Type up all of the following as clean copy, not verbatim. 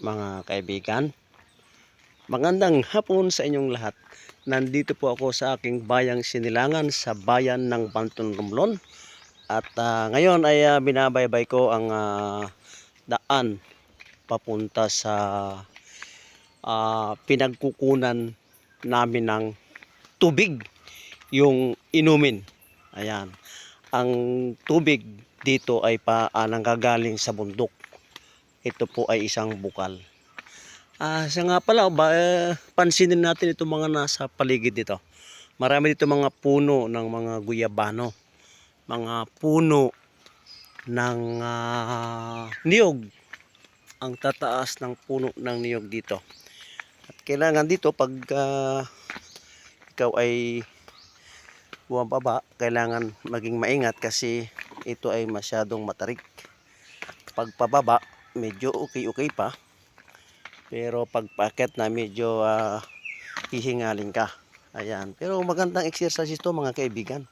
mga kaibigan. Magandang hapon sa inyong lahat. Nandito po ako sa aking bayang Sinilangan sa bayan ng Banton Romblon. At ngayon ay binabaybay ko ang daan papunta sa pinagkukunan namin ng tubig, yung inumin. Ayan. Ang tubig dito ay nanggagaling sa bundok. Ito po ay isang bukal. Siya nga pala, pansinin natin itong mga nasa paligid dito. Marami dito mga puno ng mga guyabano. Mga puno ng niyog. Ang tataas ng puno ng niyog dito. At kailangan dito pag ikaw ay bumababa, kailangan maging maingat kasi ito ay masyadong matarik. Pag pababa, medyo okay pa. Pero pag paakyat na medyo hihingalin ka. Ayan. Pero magandang exercise ito mga kaibigan.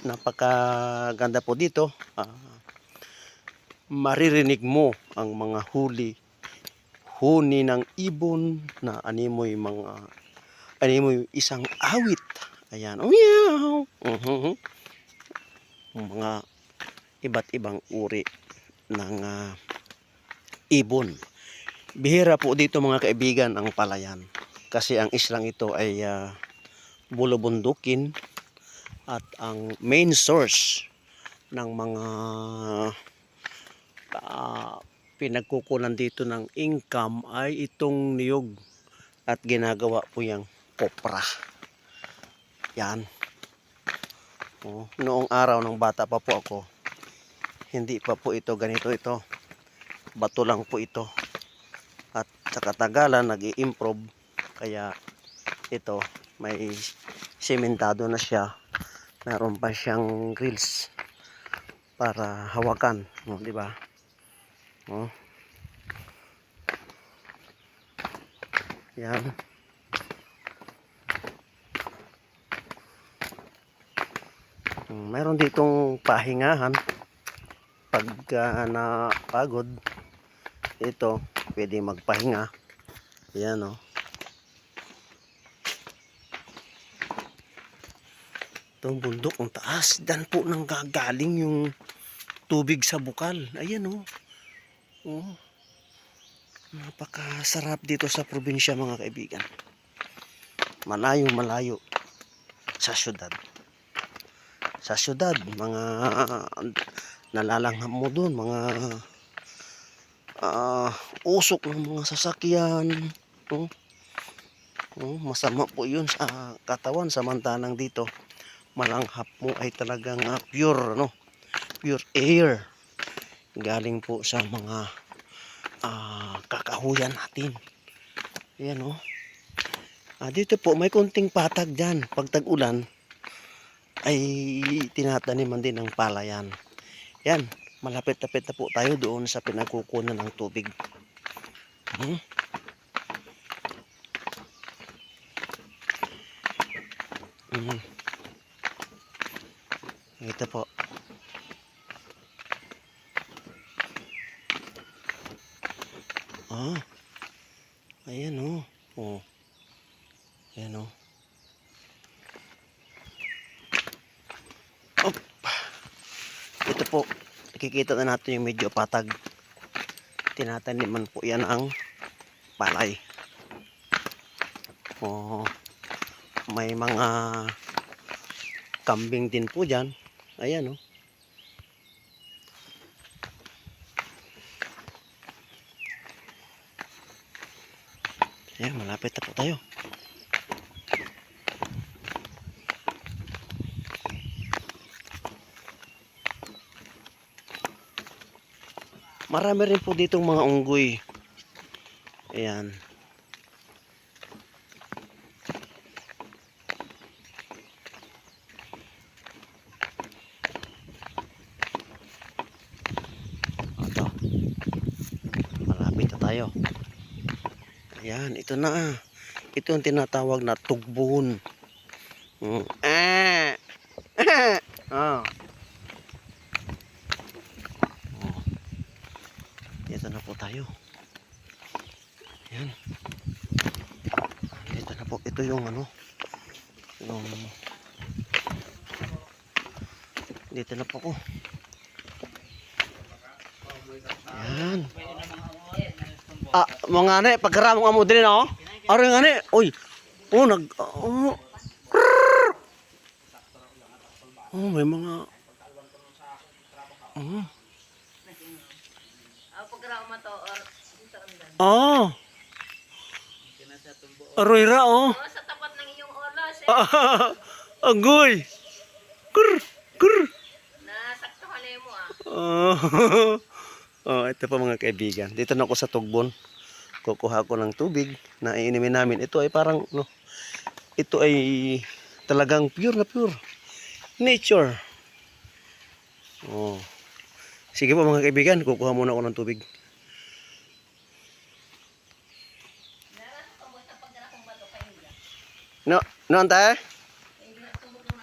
Napakaganda po dito. Maririnig mo ang mga huni ng ibon na animoy isang awit. Ayan. Meow. Mga iba't ibang uri ng ibon. Bihira po dito mga kaibigan ang palayan. Kasi ang islang ito ay bulubundukin at ang main source ng mga pinagkukunan dito ng income ay itong niyog at ginagawa po yung kopra. Yan. Noong araw ng bata pa po ako, hindi pa po ito ganito ito. Bato lang po ito. At sa katagalan nag-i-improve kaya ito may sementado na siya. Meron pa siyang grills para hawakan, di ba? Yan. Meron ditong pahingahan pag napagod. Ito pwede magpahinga. Yan itong bundok ang taas, dan po nang gagaling yung tubig sa bukal. Ayan napakasarap dito sa probinsya mga kaibigan. Malayo sa syudad. Sa syudad mga nalalanghap mo doon, mga usok ng mga sasakyan. Masama po yun sa katawan, samantalang dito malanghap mo ay talagang pure air galing po sa mga kakahuyan natin. Ayan dito po may konting patag dyan. Pag tag-ulan ay tinataniman din ng palayan. Yan, malapit-lapit na po tayo doon sa pinagkukunan ng tubig. Ito po. Ayan ayan ito po, nakikita na natin yung medyo patag. Tinataniman po yan ang palay. May mga kambing din po dyan. Ayan ayan, malapit na po tayo. Marami rin po ditong mga unggoy. Ayan. Ito. Malapit na tayo. Ayan, ito na. Ito ang tinatawag na tugbon. Dito na po tayo. Yan. Dito na po. Ito yung ano. Yung... Dito na po ko. Yan. Ah, mga ane, pagkaramong amo din na, oh. Aro yung ane, uy. Oh, oh, may mga... Oh. Pagkara mo to or dito ramdan. Oh. Aroy ra, oh. Sa tapat ng iyong olas Agoy. Kur, kur. nasakto ka mo Oh. Oh, ito pa mga kaibigan. Dito na ako sa tugbon. Kukuha ko ng tubig na iinimin namin. Ito ay parang, no, ito ay talagang pure na pure. Nature. Oh. Sige po mga kaibigan, kukuha muna ako ng tubig. No, no, ante?